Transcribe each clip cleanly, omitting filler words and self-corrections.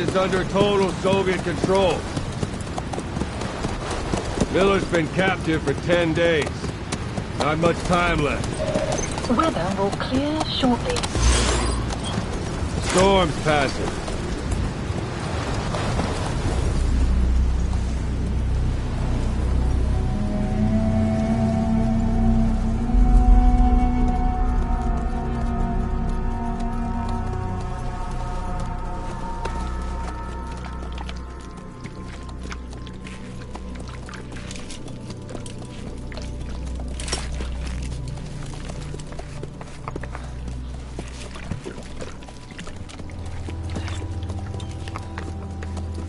is under total Soviet control. Miller's been captive for 10 days. Not much time left. Weather will clear shortly. Storm's passing.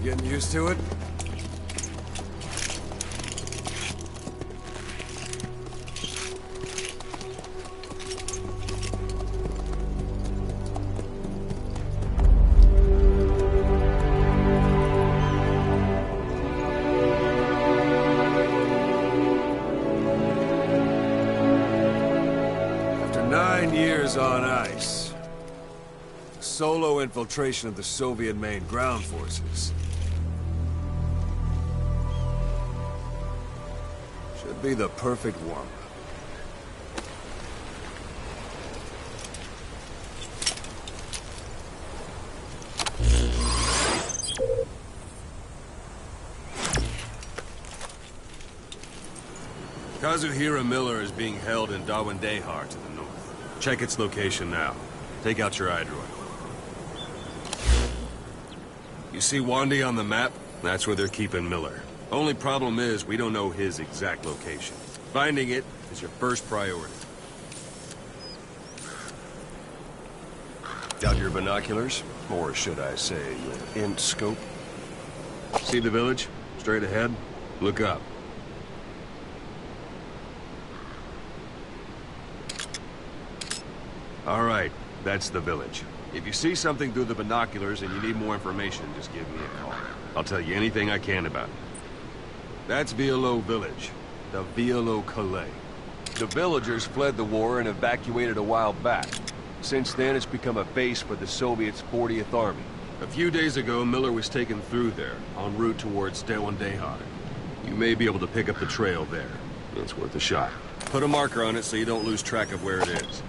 Getting used to it? After 9 years on ice, solo infiltration of the Soviet main ground forces. Should be the perfect warm-up. Kazuhira Miller is being held in Dawandehar to the north. Check its location now. Take out your iDroid. You see Wandy on the map? That's where they're keeping Miller. Only problem is, we don't know his exact location. Finding it is your first priority. Got your binoculars? Or should I say, your int scope? See the village? Straight ahead? Look up. All right, that's the village. If you see something through the binoculars and you need more information, just give me a call. I'll tell you anything I can about it. That's Violo Village, the Violo Calais. The villagers fled the war and evacuated a while back. Since then, it's become a base for the Soviets' 40th Army. A few days ago, Miller was taken through there, en route towards Dawandehar. You may be able to pick up the trail there. It's worth a shot. Put a marker on it so you don't lose track of where it is.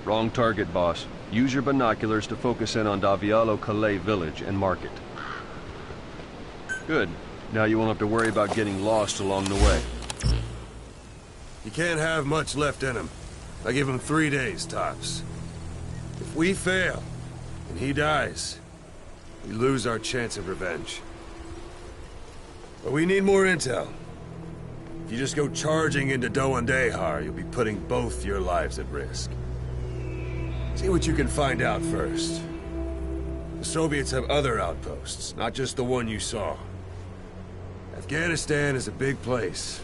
Wrong target, boss. Use your binoculars to focus in on Violo Calais village and mark it. Good. Now you won't have to worry about getting lost along the way. You can't have much left in him. I give him 3 days, tops. If we fail, and he dies, we lose our chance of revenge. But we need more intel. If you just go charging into Dawandehar, you'll be putting both your lives at risk. See what you can find out first. The Soviets have other outposts, not just the one you saw. Afghanistan is a big place.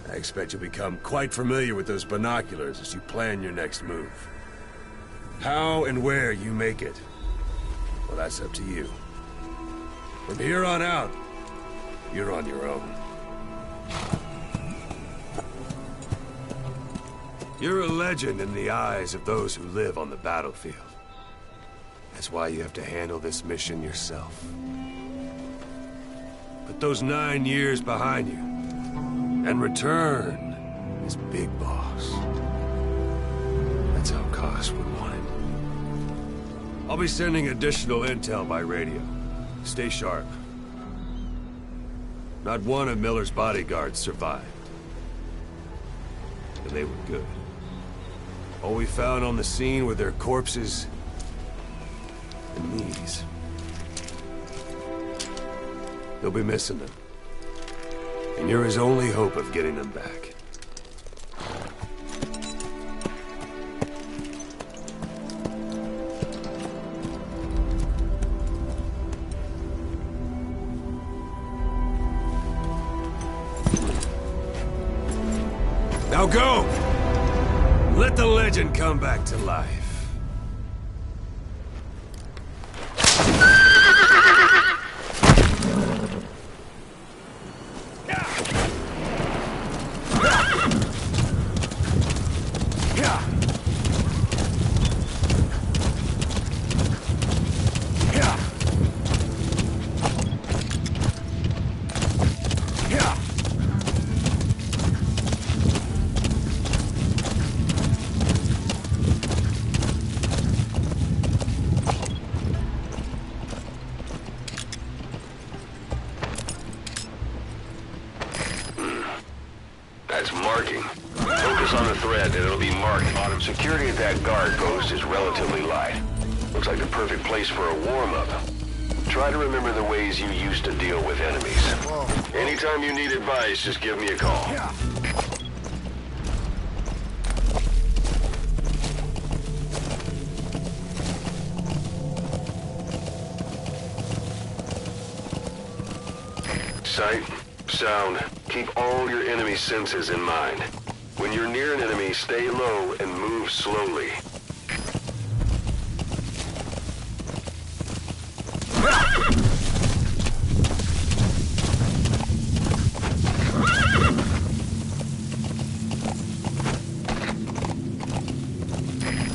I expect you'll become quite familiar with those binoculars as you plan your next move. How and where you make it, well, that's up to you. From here on out, you're on your own. You're a legend in the eyes of those who live on the battlefield. That's why you have to handle this mission yourself. Put those 9 years behind you, and return as Big Boss. That's how Koss would want it. I'll be sending additional intel by radio. Stay sharp. Not one of Miller's bodyguards survived. And they were good. All we found on the scene were their corpses and knees. They'll be missing them. And you're his only hope of getting them back. Now go! Let the legend come back to life. Focus on the threat and it'll be marked. Security at that guard post is relatively light. Looks like the perfect place for a warm-up. Try to remember the ways you used to deal with enemies. Anytime you need advice, just give me a call. Sight, sound, keep all your enemy senses in mind. When you're near an enemy, stay low and move slowly.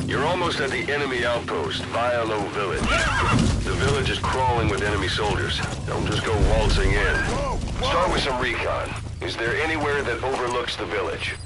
You're almost at the enemy outpost, Vialo Village. The village is crawling with enemy soldiers. Don't just go waltzing in. Start with some recon. Is there anywhere that overlooks the village?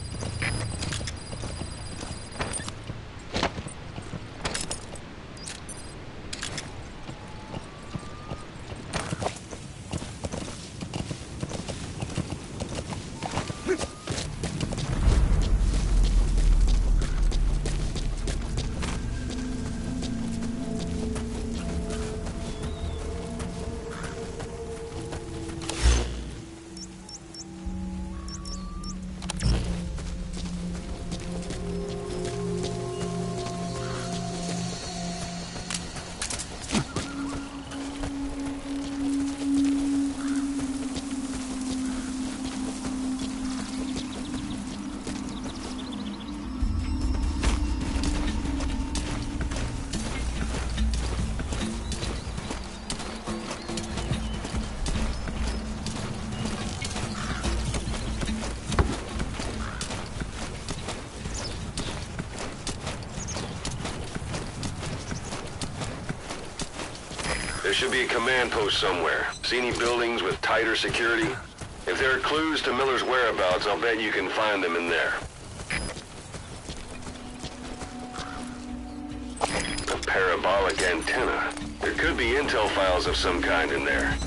There should be a command post somewhere. See any buildings with tighter security? If there are clues to Miller's whereabouts, I'll bet you can find them in there. A parabolic antenna. There could be intel files of some kind in there.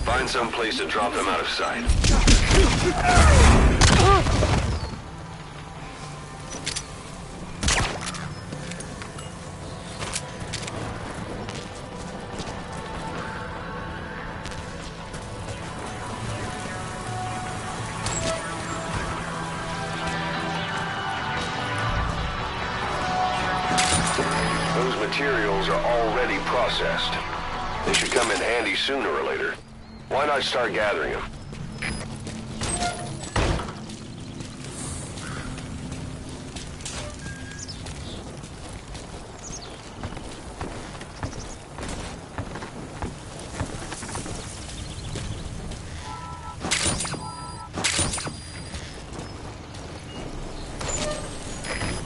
Find some place to drop them out of sight. Those materials are already processed. They should come in handy sooner or later. Why not start gathering them?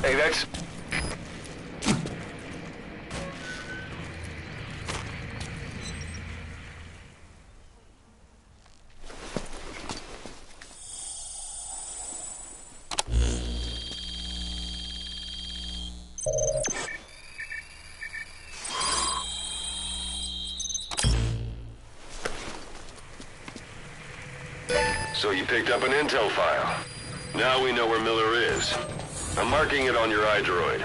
Hey, that's... So you picked up an intel file. Now we know where Miller is. I'm marking it on your iDroid.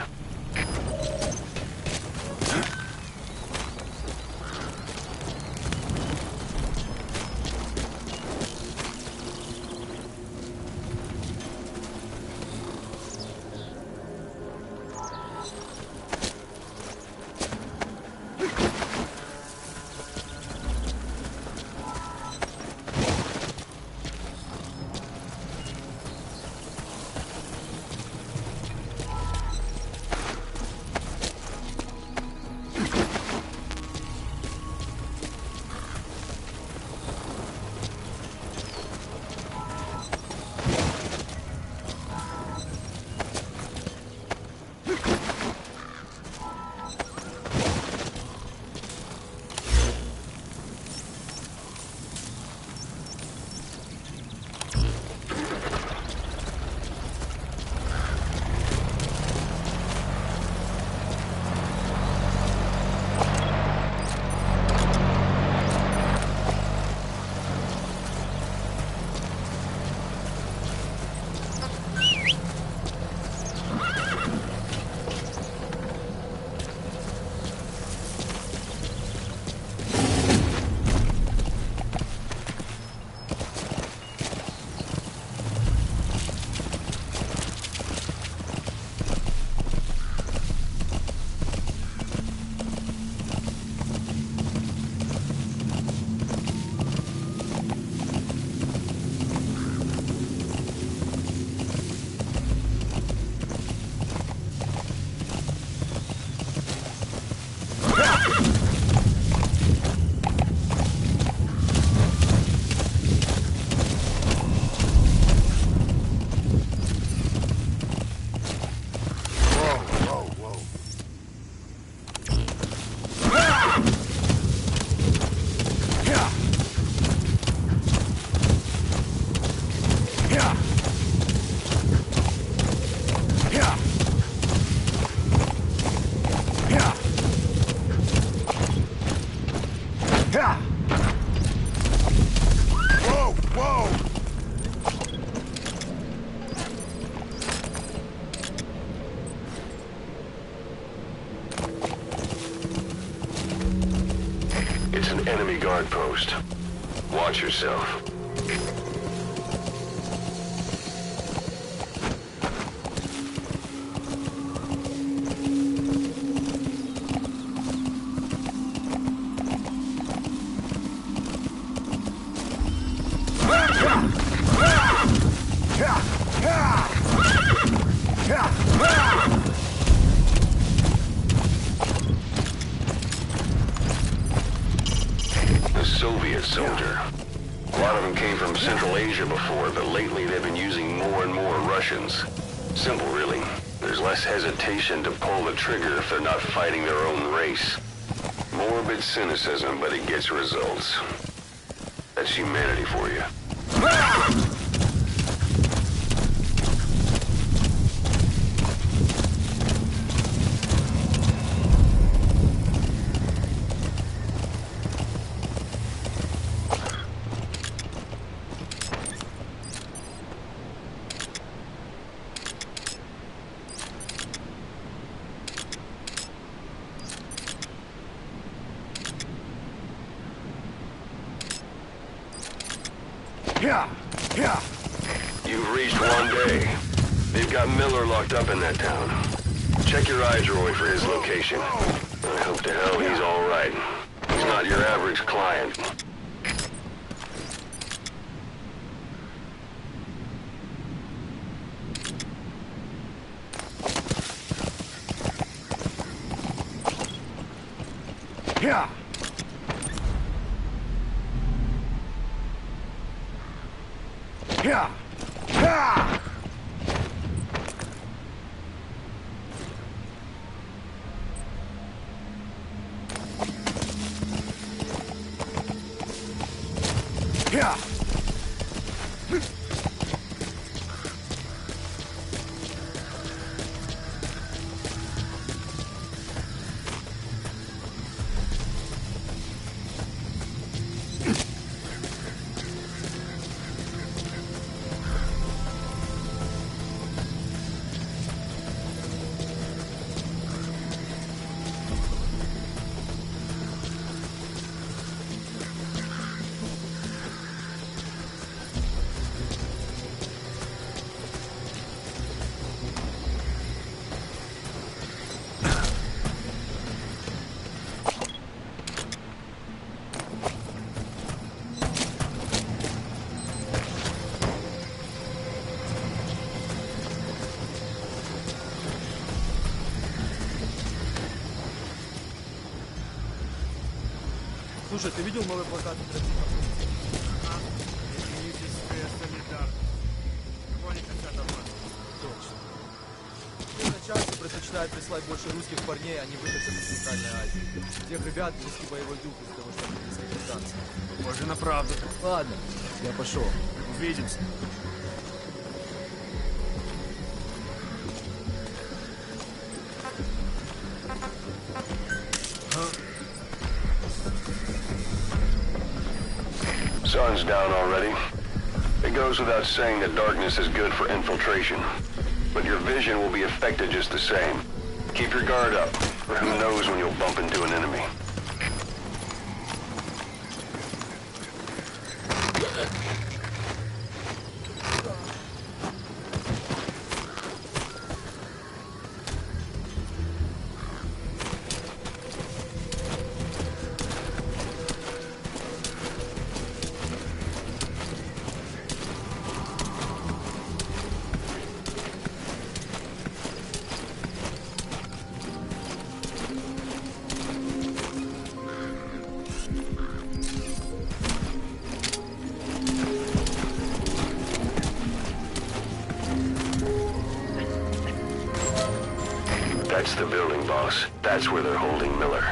guard post. Watch yourself. The Soviet soldier. A lot of them came from Central Asia before, but lately they've been using more and more Russians. Simple, really. There's less hesitation to pull the trigger if they're not fighting their own race. Morbid cynicism, but it gets results. That's humanity for you. You've reached one day. They've got Miller locked up in that town. Check your eyes, Roy, for his location. I hope to hell he's all right. He's not your average client. Yeah. Yeah. Yeah. Yeah. Слушай, ты видел новый плакат? Точно. Начальство предпочитает прислать больше русских парней, а не выходцев из Центральной Азии. Тех ребят близкий боевой дух из-за того, что они близкие британцы. Похоже на правду. Ладно, я пошел. Увидимся. Sun's down already. It goes without saying that darkness is good for infiltration. But your vision will be affected just the same. Keep your guard up, or who knows when you'll bump into an enemy. That's the building, boss. That's where they're holding Miller.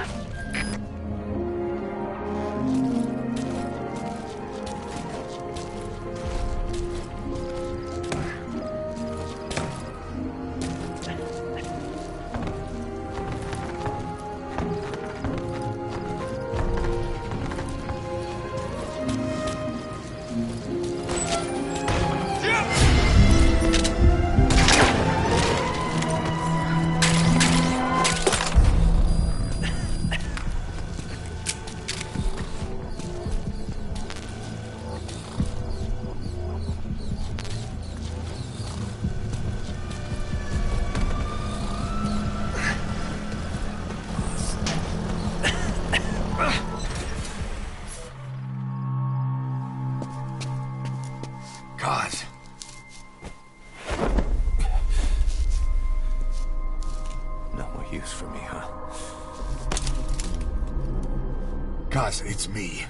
Cuz, it's me.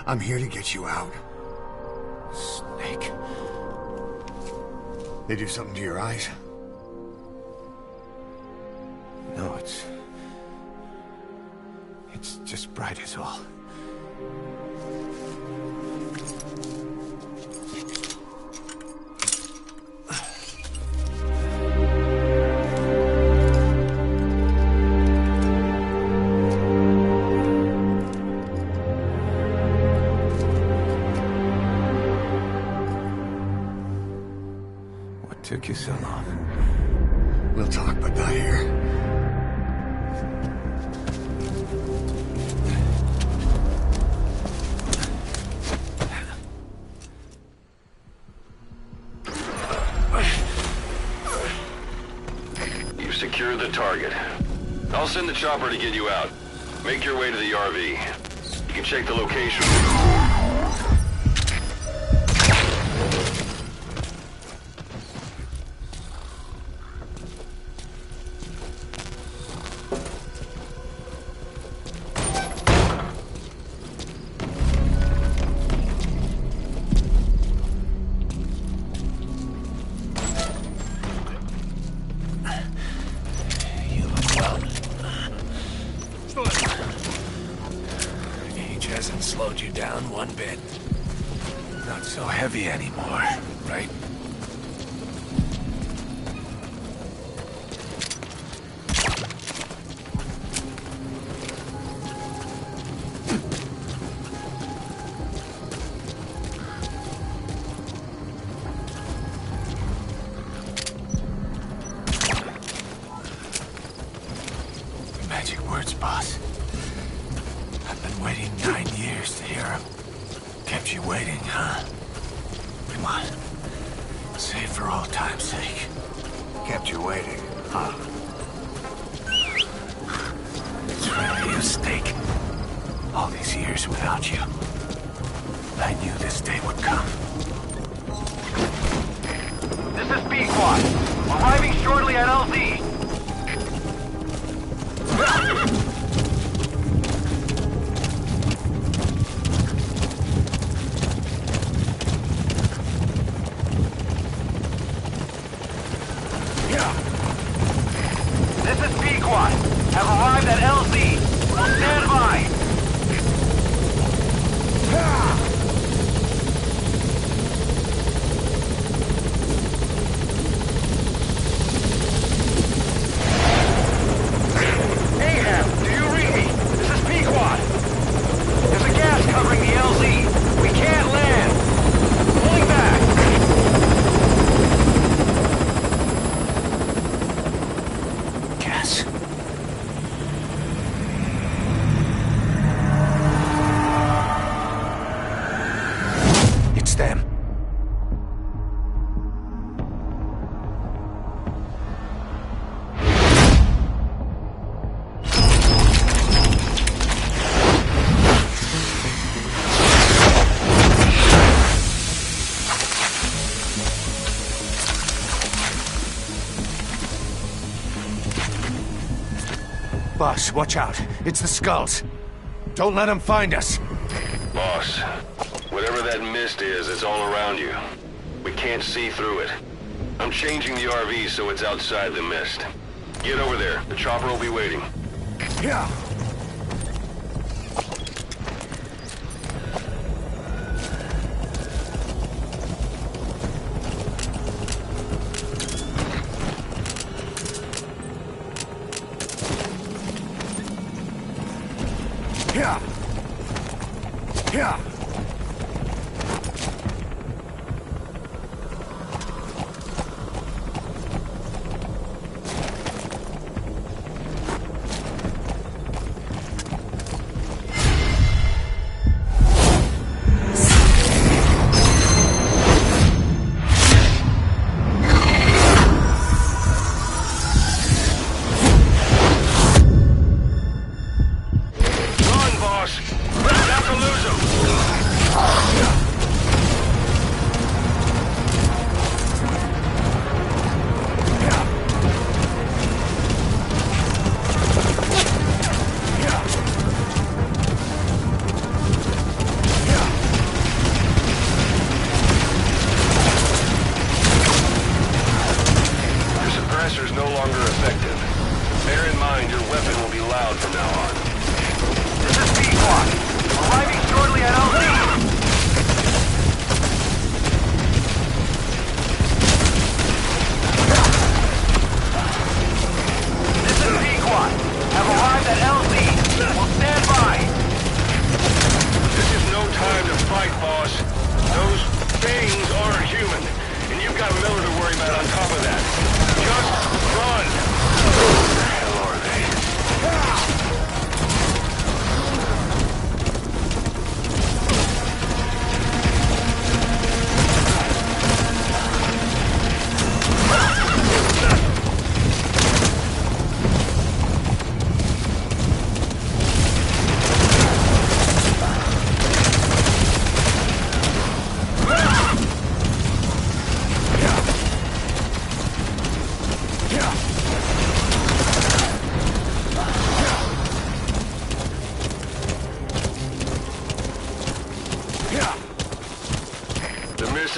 I'm here to get you out. Snake. They do something to your eyes? No, it's just bright as all. What took you so long? We'll talk, but not here. You've secured the target. I'll send the chopper to get you out. Make your way to the RV. You can check the location. You look well. Age hasn't slowed you down one bit. Not so heavy anymore, right? Magic words, boss. I've been waiting 9 years to hear them. Kept you waiting, huh? Come on. Say it for old time's sake. Kept you waiting, huh? It's really you, Snake. All these years without you. I knew this day would come. This is B-Squad. Arriving shortly at LZ. This is B-Squad. Have arrived at LZ. Will stand by. Ahab, do you read me? This is B-Squad. There's a gas covering the LZ. We can't land. Pulling back. Gas. It's them. Boss, watch out. It's the skulls. Don't let them find us. Boss, whatever that mist is, it's all around you. We can't see through it. I'm changing the RV so it's outside the mist. Get over there. The chopper will be waiting. Yeah. Yeah. Yeah. Run, boss! We're about to lose them!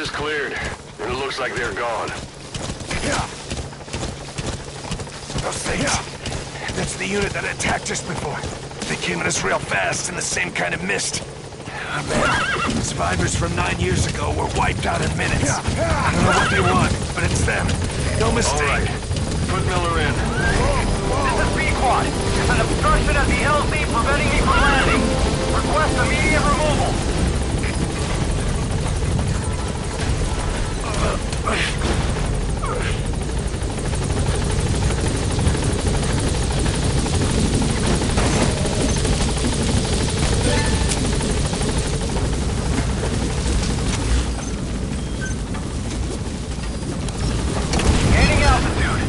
is cleared, and it looks like they're gone. Yeah. Those things. That's the unit that attacked us before. They came at us real fast in the same kind of mist. Oh, man. Survivors from 9 years ago were wiped out in minutes. I don't know what they want, but it's them. No mistake. All right. Put Miller in. This is Pequod. There's an obstruction at the LZ preventing me from landing. Request immediate removal. Gaining altitude.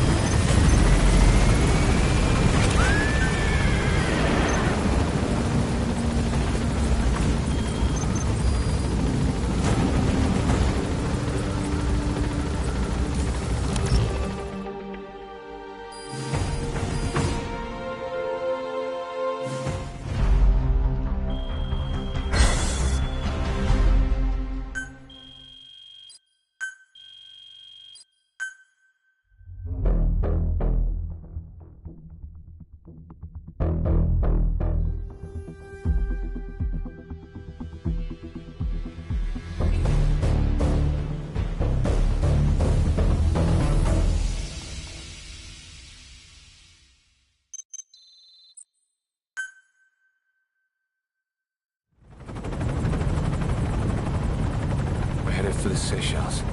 We're headed for the Seychelles.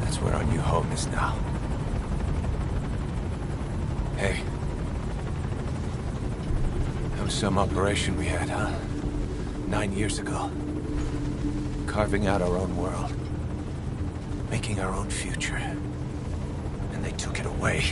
That's where our new home is now. Hey. That was some operation we had, huh? 9 years ago. Carving out our own world. Making our own future. And they took it away.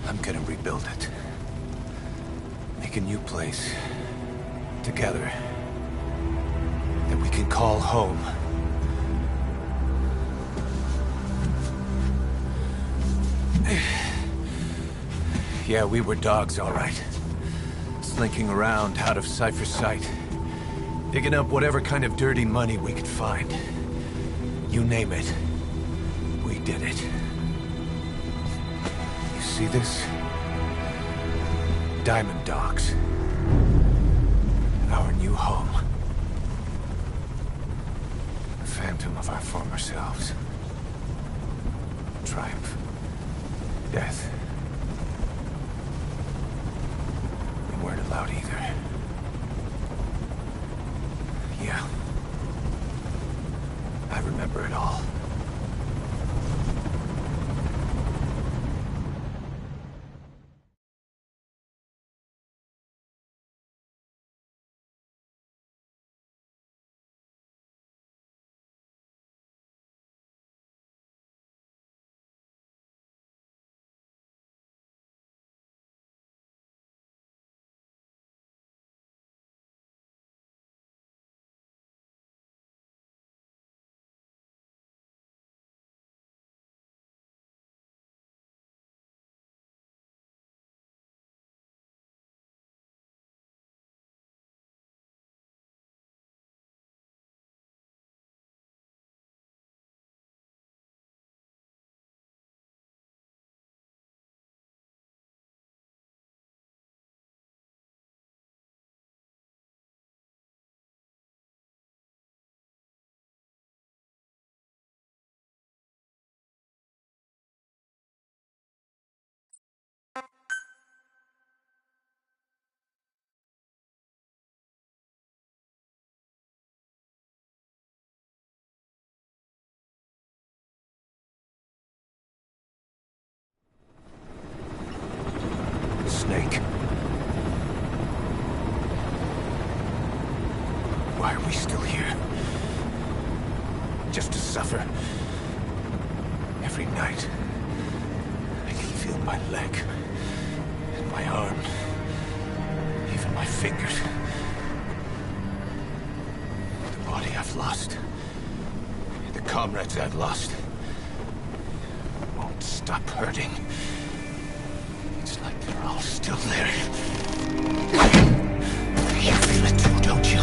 I'm gonna rebuild it. Make a new place. Together. That we can call home. Yeah, we were dogs, all right. Slinking around out of Cypher's sight. Digging up whatever kind of dirty money we could find. You name it. We did it. You see this? Diamond Dogs. Our new home. A phantom of our former selves. Triumph. Death. We weren't allowed either. Yeah. I remember it all. Snake. Why are we still here? Just to suffer? Every night, I can feel my leg, and my arm, even my fingers. The body I've lost, the comrades I've lost. won't stop hurting. It's like they're all still there. You feel it too, don't you?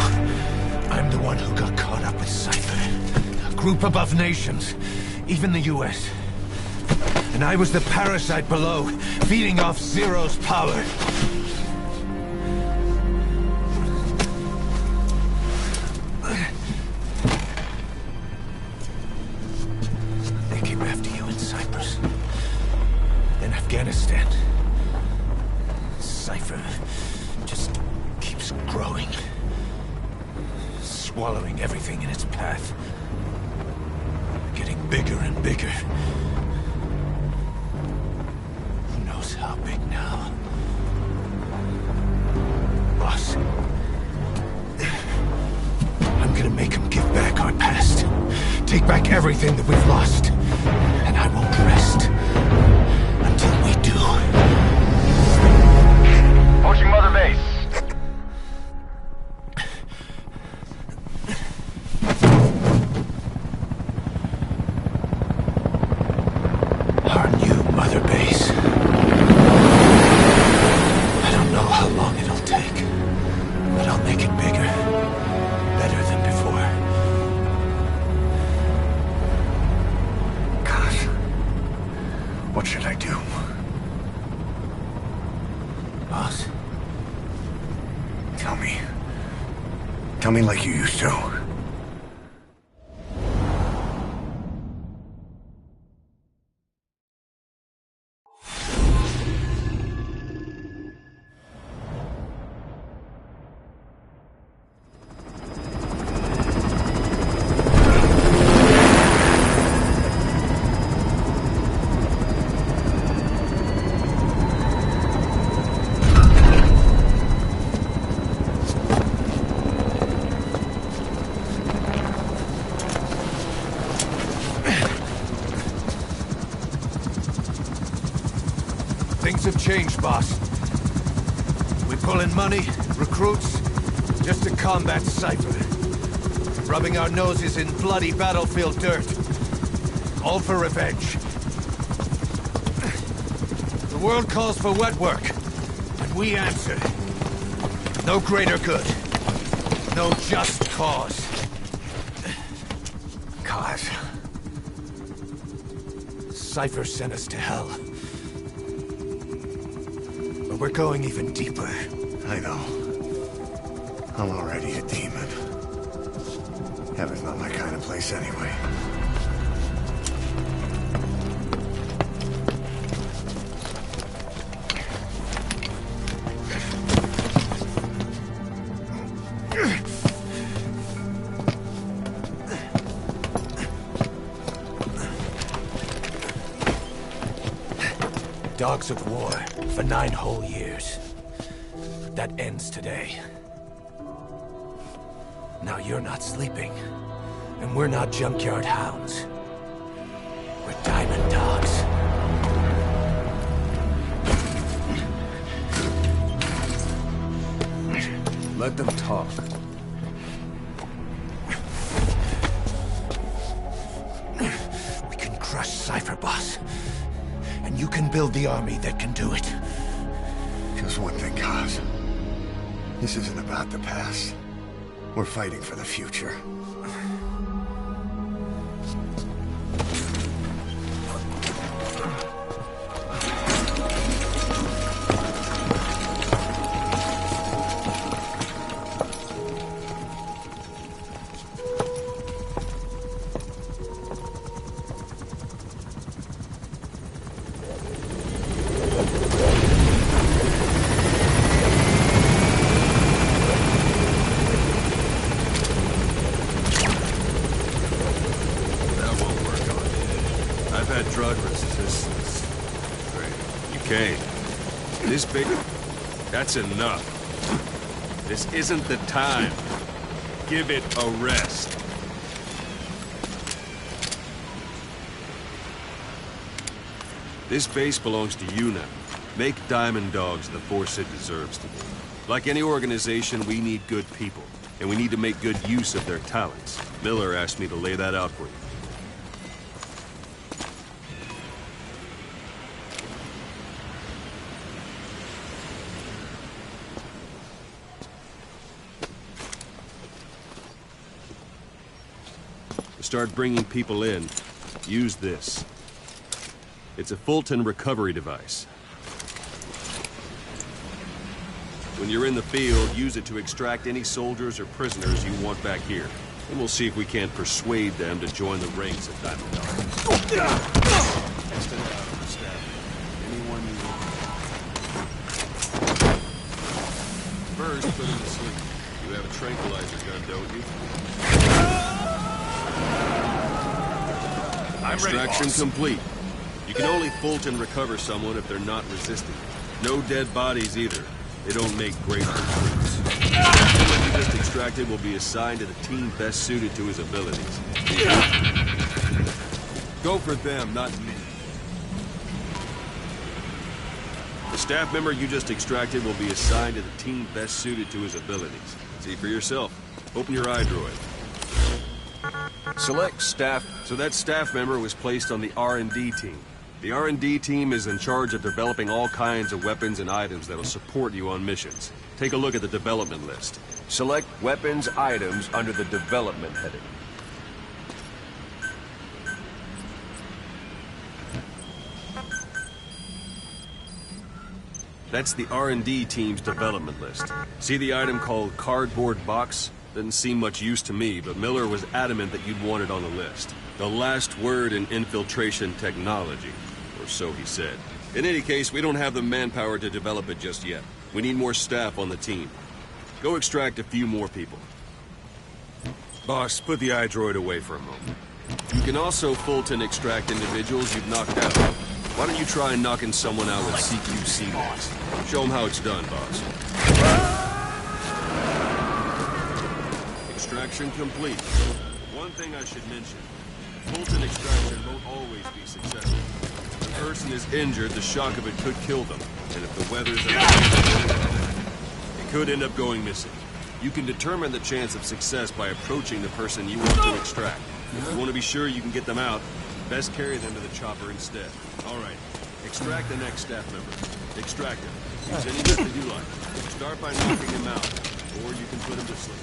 I'm the one who got caught up with Cypher. A group above nations, even the US. And I was the parasite below, feeding off Zero's power. They came after you in Cyprus. Then Afghanistan. Cypher just keeps growing. Swallowing everything in its path. Getting bigger and bigger. How big now? Boss. I'm gonna make him give back our past. Take back everything that we've lost. And I won't rest until we do. Approaching Mother Base. Our new Mother Base. But I'll make it bigger. Better than before. Gosh. What should I do? Boss? Tell me. Tell me like you used to. Things have changed, boss. We pull in money, recruits, just to combat Cypher. Rubbing our noses in bloody battlefield dirt. All for revenge. The world calls for wet work, and we answer. No greater good. No just cause. Cause? Cypher sent us to hell. But we're going even deeper. I know. I'm already a demon. Heaven's not my kind of place anyway. Dogs of war for 9 whole years. That ends today. Now you're not sleeping, and we're not junkyard hounds. We're diamond dogs. Let them talk. We can crush Cypher, boss. And you can build the army that can do it. Just one thing, Kaz. This isn't about the past. We're fighting for the future. Drug resistance. Great. You came. This big... That's enough. This isn't the time. Give it a rest. This base belongs to you now. Make Diamond Dogs the force it deserves to be. Like any organization, we need good people. And we need to make good use of their talents. Miller asked me to lay that out for you. start bringing people in, use this. It's a Fulton recovery device. When you're in the field, use it to extract any soldiers or prisoners you want back here. And we'll see if we can't persuade them to join the ranks of Diamond Dog. Extend out on the staff. Anyone you want. First, put him to sleep. You have a tranquilizer gun, don't you? Extraction complete. You can only Fulton recover someone if they're not resisting. No dead bodies either. They don't make great recruits. Someone you just extracted will be assigned to the team best suited to his abilities. Go for them, not me. The staff member you just extracted will be assigned to the team best suited to his abilities. See for yourself. Open your eye droid. Select staff. So that staff member was placed on the R&D team. The R&D team is in charge of developing all kinds of weapons and items that'll support you on missions. Take a look at the development list. Select weapons items under the development heading. That's the R&D team's development list. See the item called cardboard box? Doesn't seem much use to me, but Miller was adamant that you'd want it on the list. The last word in infiltration technology, or so he said. In any case, we don't have the manpower to develop it just yet. We need more staff on the team. Go extract a few more people. Boss, put the iDroid away for a moment. You can also Fulton extract individuals you've knocked out. Why don't you try knocking someone out with CQC next? Show them how it's done, boss. Extraction complete. One thing I should mention. Fulton extraction won't always be successful. If the person is injured, the shock of it could kill them. And if the weather's unfavorable, it could end up going missing. You can determine the chance of success by approaching the person you want to extract. If you want to be sure you can get them out, best carry them to the chopper instead. All right. Extract the next staff member. Extract him. Use any method you like. Start by knocking him out, or you can put him to sleep.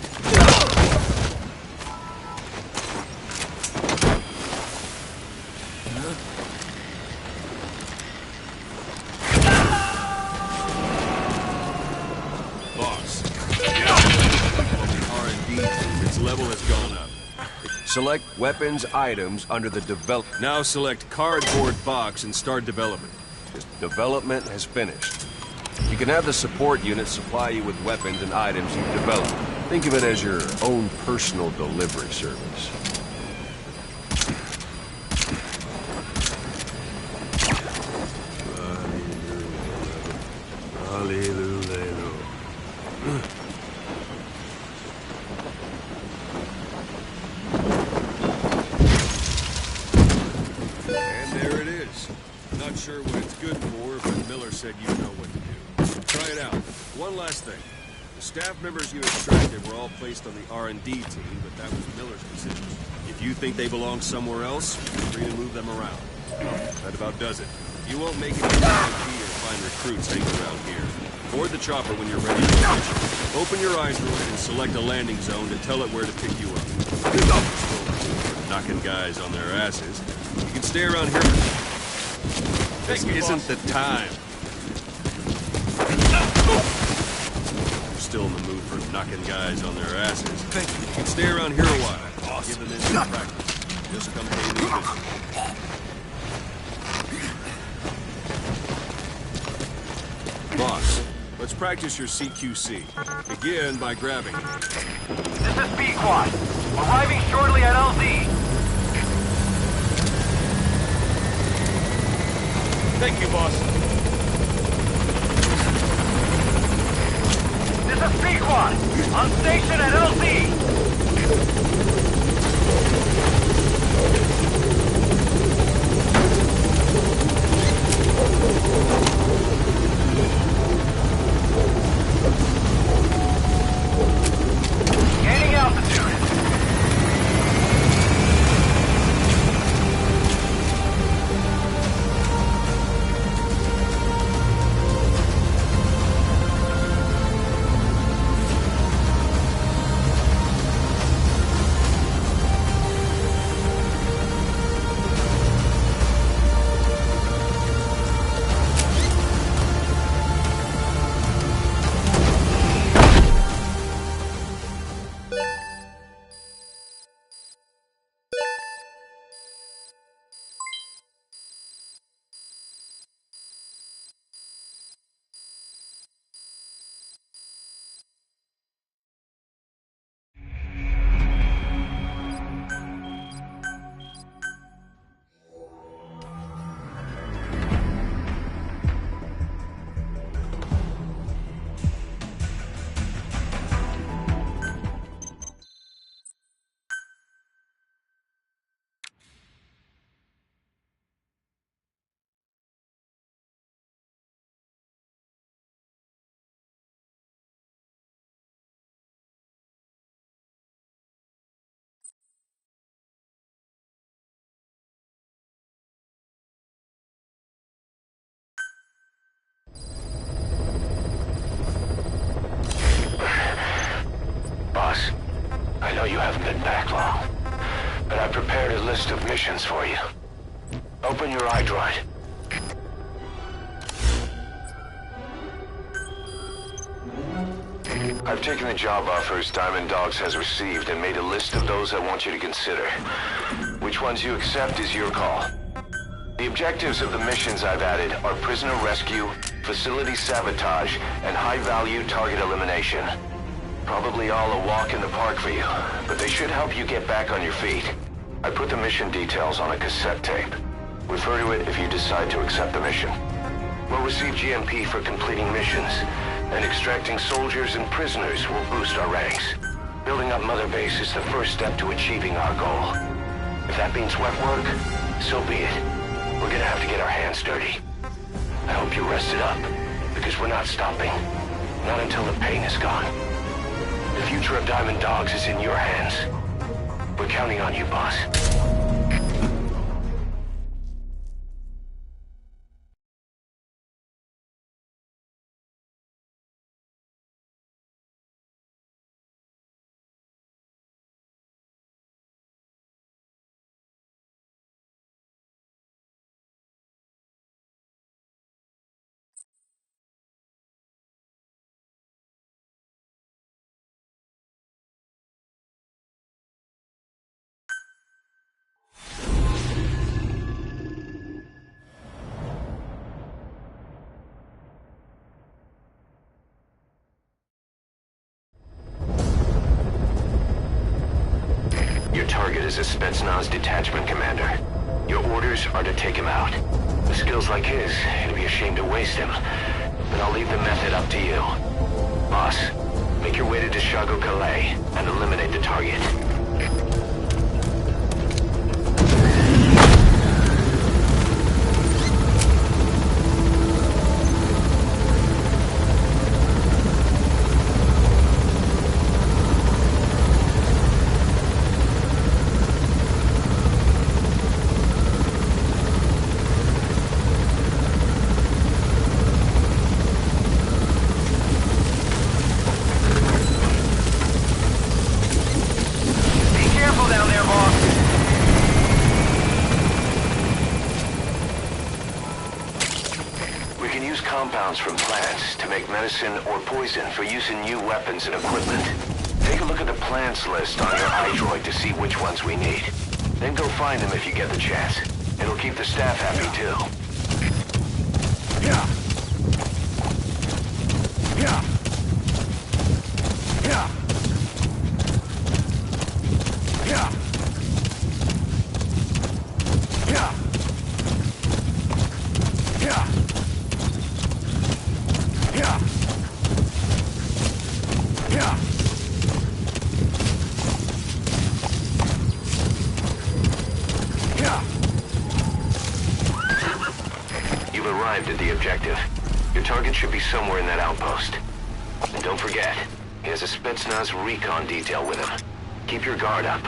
Boss. On the R&D team, its level has gone up. Select weapons items under the develop. Now select cardboard box and start development. Development has finished. You can have the support unit supply you with weapons and items you've developed. Think of it as your own personal delivery service. And there it is. Not sure what it's good for, but Miller said you know what to do. Try it out. One last thing. The staff members you extracted were all placed on the R&D team, but that was Miller's decision. If you think they belong somewhere else, feel free to move them around. That about does it. You won't make it easy to find recruits hanging around here. Board the chopper when you're ready to mission. Open your iDroid and select a landing zone to tell it where to pick you up. Knocking guys on their asses. You can stay around here. This isn't the time. You're still in the mood for knocking guys on their asses. You can stay around here a while. Give them instant practice. Just come pay me a visit. Boss, let's practice your CQC. Begin by grabbing it. This is B-Quad. Arriving shortly at LZ. Thank you, boss. This is B-Quad. On station at LZ. Gaining altitude. list of missions for you. Open your iDroid. I've taken the job offers Diamond Dogs has received and made a list of those I want you to consider. Which ones you accept is your call. The objectives of the missions I've added are prisoner rescue, facility sabotage, and high-value target elimination. Probably all a walk in the park for you, but they should help you get back on your feet. I put the mission details on a cassette tape. Refer to it if you decide to accept the mission. We'll receive GMP for completing missions, and extracting soldiers and prisoners will boost our ranks. Building up Mother Base is the first step to achieving our goal. If that means wet work, so be it. We're gonna have to get our hands dirty. I hope you rested up, because we're not stopping. Not until the pain is gone. The future of Diamond Dogs is in your hands. We're counting on you, boss. Your target is a Spetsnaz detachment commander. Your orders are to take him out. With skills like his, it'd be a shame to waste him. But I'll leave the method up to you. Boss, make your way to Deshago Calais and eliminate the target. Compounds from plants to make medicine or poison for use in new weapons and equipment. Take a look at the plants list on your iDroid to see which ones we need. Then go find them if you get the chance. It'll keep the staff happy too. Yeah. Yeah. Yeah. Yeah. Yeah. Yeah. Yeah. Yeah. Yeah. You've arrived at the objective. Your target should be somewhere in that outpost. And don't forget, he has a Spetsnaz recon detail with him. Keep your guard up.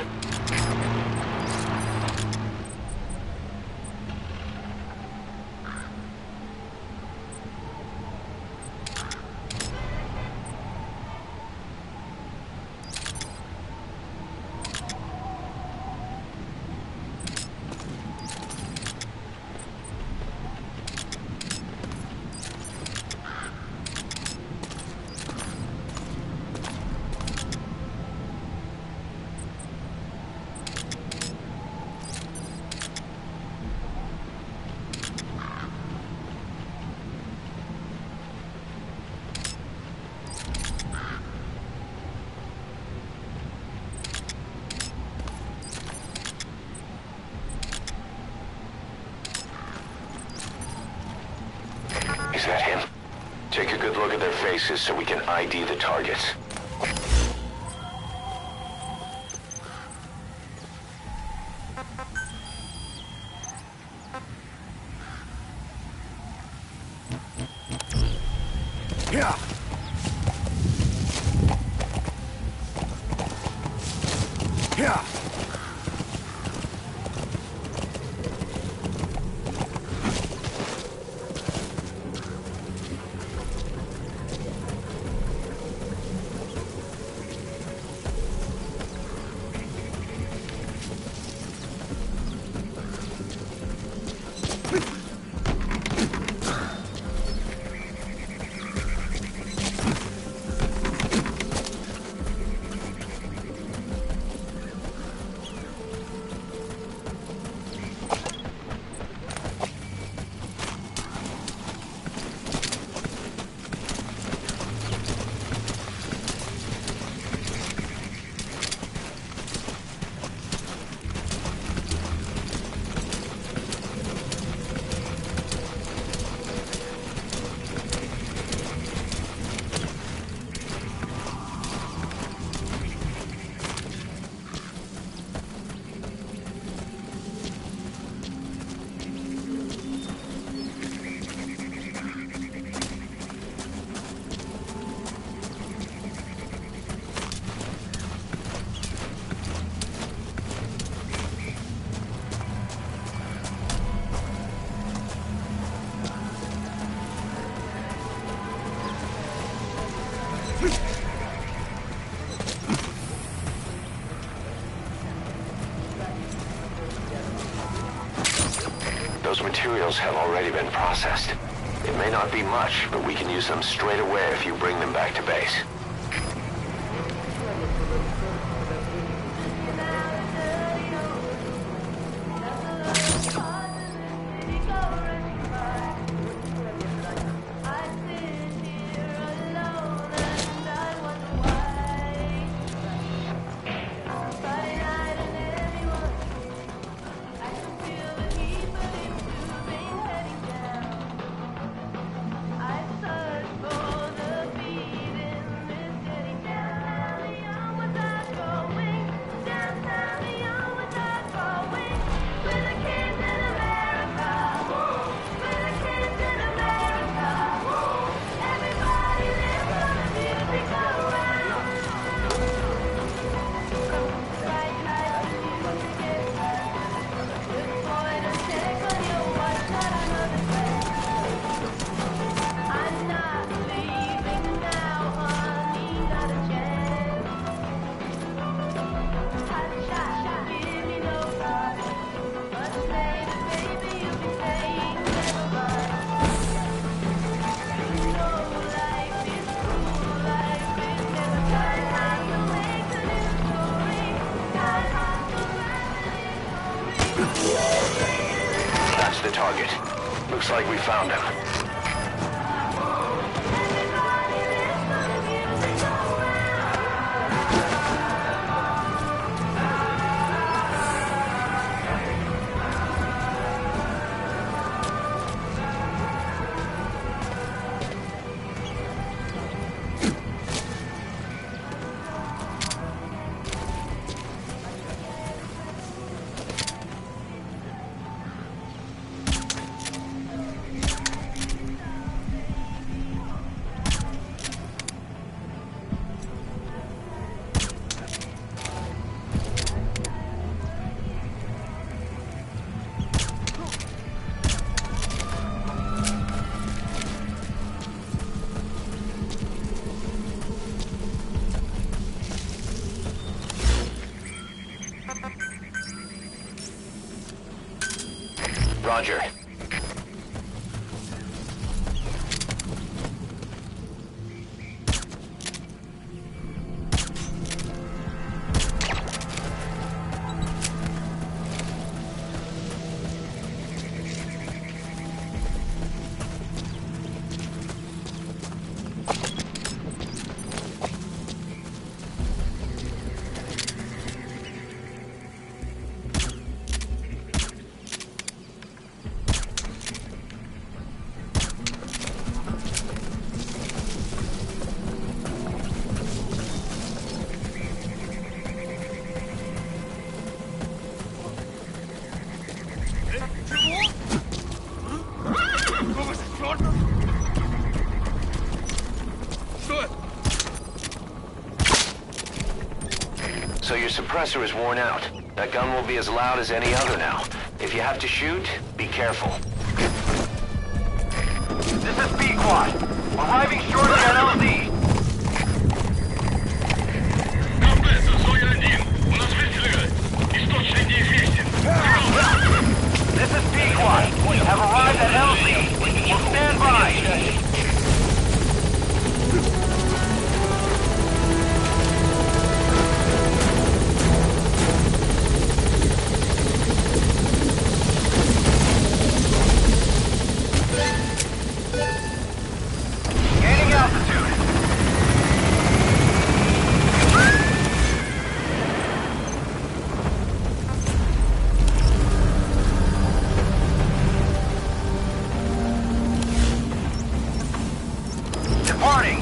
Is that him? Take a good look at their faces so we can ID the targets. Yeah. Yeah. materials have already been processed. It may not be much, but we can use them straight away if you bring them back to base. That's the target. Looks like we found him. Roger. So your suppressor is worn out. That gun will be as loud as any other now. If you have to shoot, be careful. This is Pequod. Arriving shortly at LZ. This is Pequod. Have arrived at LZ. Will stand by. Gaining altitude. Departing.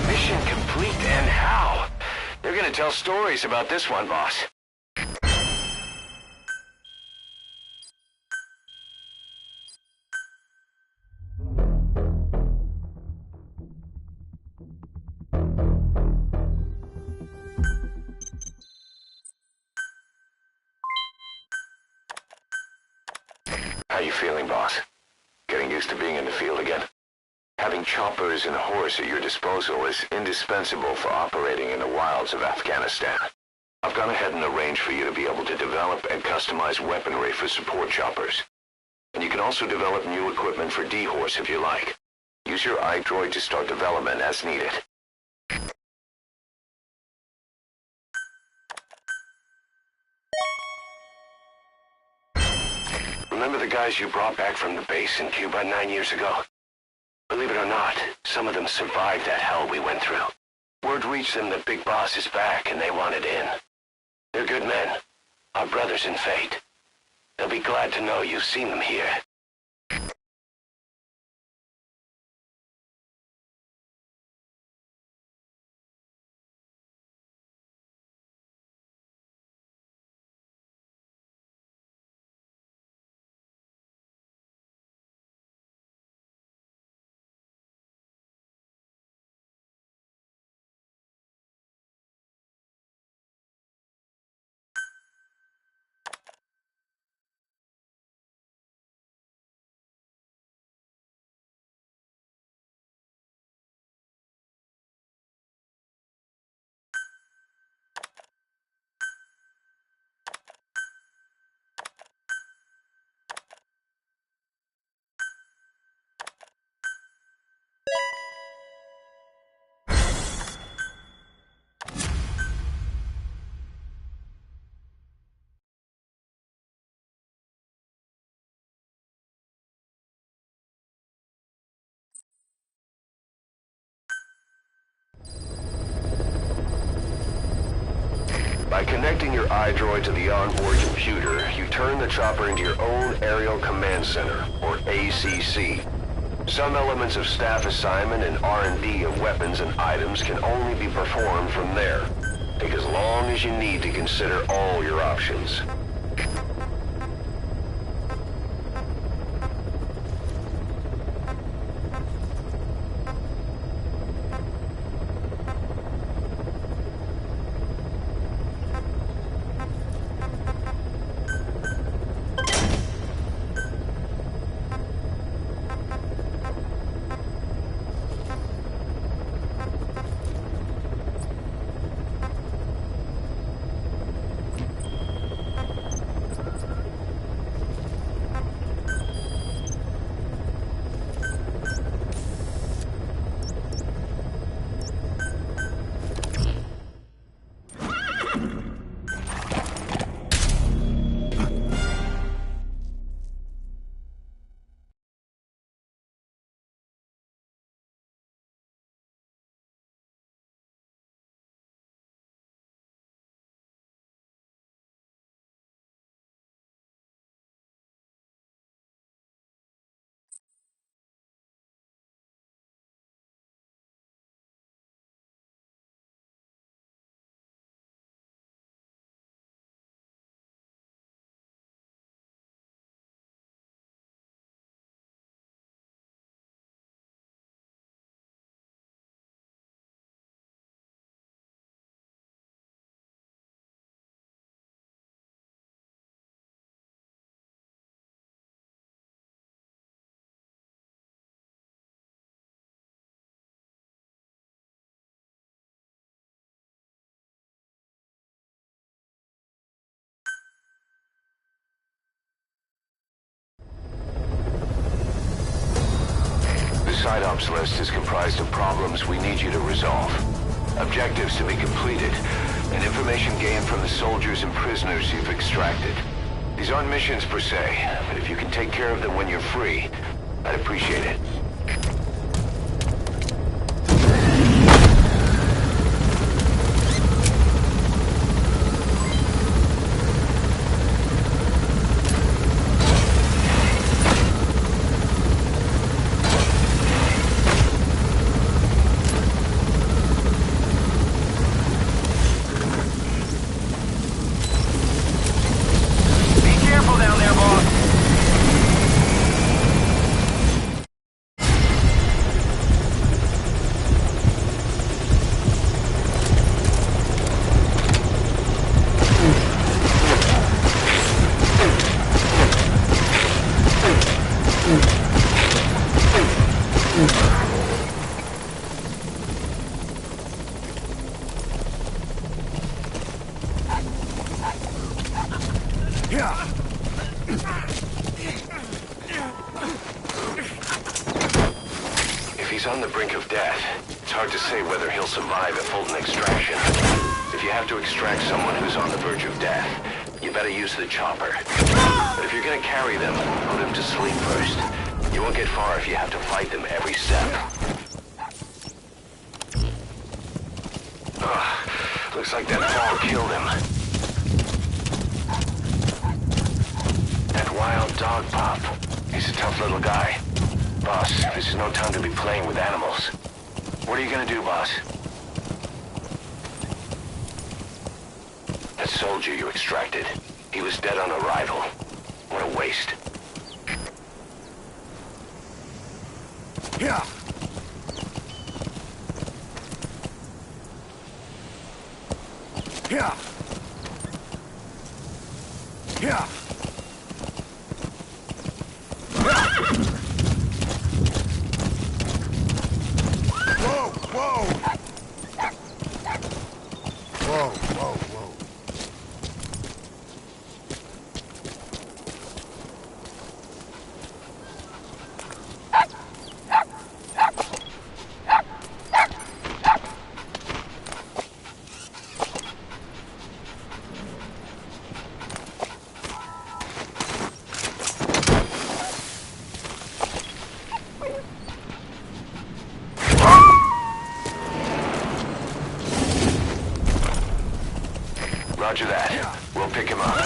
Mission complete, and how? They're gonna tell stories about this one, boss. feeling, boss? Getting used to being in the field again? Having choppers and a horse at your disposal is indispensable for operating in the wilds of Afghanistan. I've gone ahead and arranged for you to be able to develop and customize weaponry for support choppers. And you can also develop new equipment for D-Horse if you like. Use your iDroid to start development as needed. Remember the guys you brought back from the base in Cuba 9 years ago? Believe it or not, some of them survived that hell we went through. Word reached them that Big Boss is back and they wanted in. They're good men, our brothers in fate. They'll be glad to know you've seen them here. By connecting your iDroid to the onboard computer, you turn the chopper into your own Aerial Command Center, or ACC. Some elements of staff assignment and R&D of weapons and items can only be performed from there. Take as long as you need to consider all your options. Side ops list is comprised of problems we need you to resolve, objectives to be completed, and information gained from the soldiers and prisoners you've extracted. These aren't missions per se, but if you can take care of them when you're free, I'd appreciate it. If he's on the brink of death, it's hard to say whether he'll survive a Fulton extraction. If you have to extract someone who's on the verge of death, you better use the chopper. But if you're gonna carry them, put them to sleep first. You won't get far if you have to fight them every step. Looks like that fall killed him. That wild dog pup. He's a tough little guy. Boss, this is no time to be playing with animals. What are you gonna do, boss? That soldier you extracted, he was dead on arrival. What a waste. Yeah. Yeah. Yeah. Whoa, whoa. Whoa, whoa, whoa. Roger that. We'll pick him up.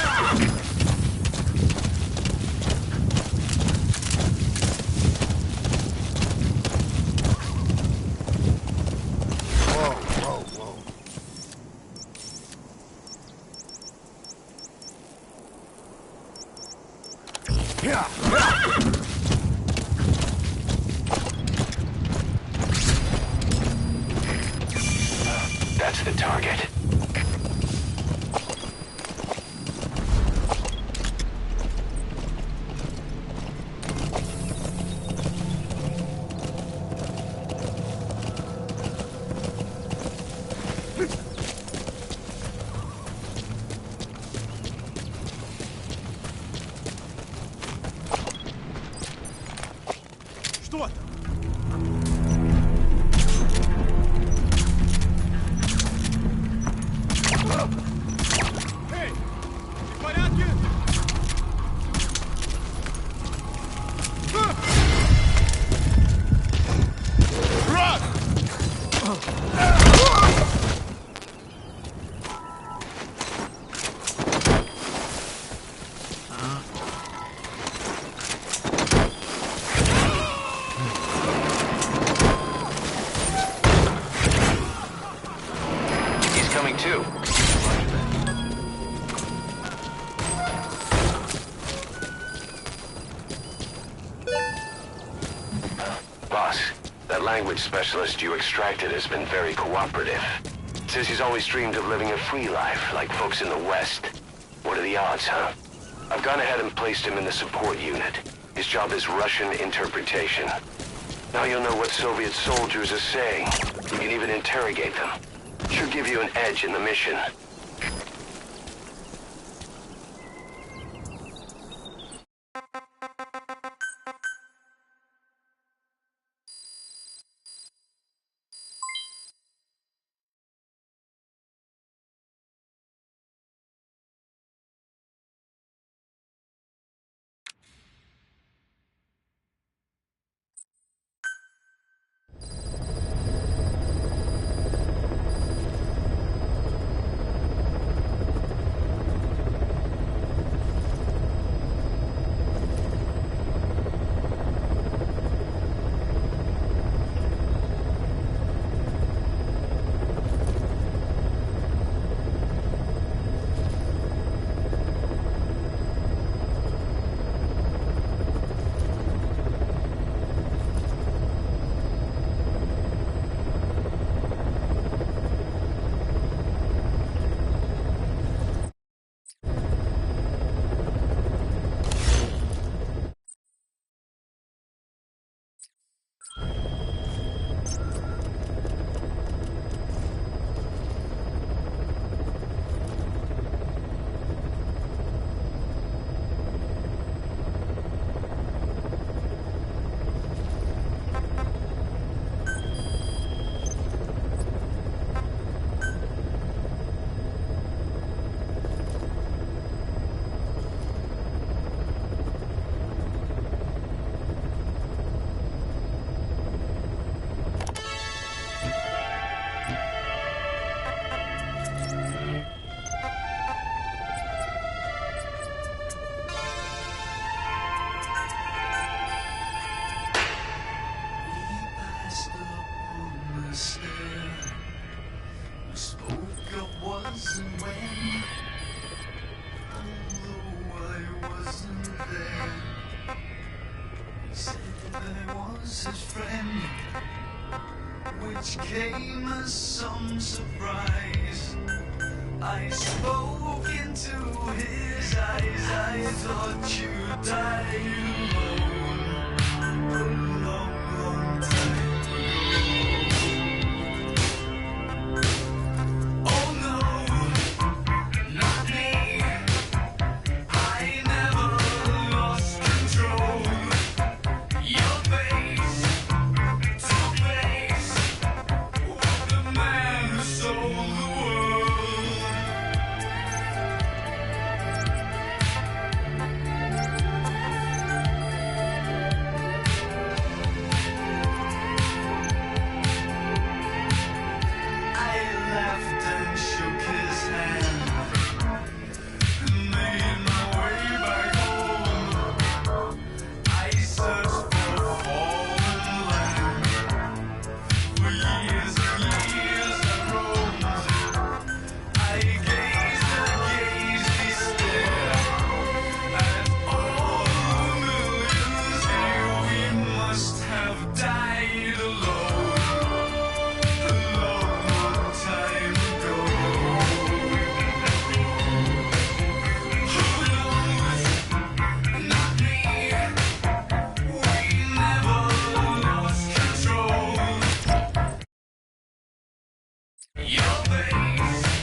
Whoa, whoa, whoa. Yeah. That's the target. Что там? Эй, ты в порядке? Брат! He's coming too. Boss, that language specialist you extracted has been very cooperative. Says he's always dreamed of living a free life, like folks in the West. What are the odds, huh? I've gone ahead and placed him in the support unit. His job is Russian interpretation. Now you'll know what Soviet soldiers are saying. You can even interrogate them. Should give you an edge in the mission. wasn't when, although I wasn't there. He said I was his friend, which came as some surprise. I spoke into his eyes. I thought you died alone a long, long time ago. Oh no, not me. I never lost control. Your face took place of the man who sold the world. Your face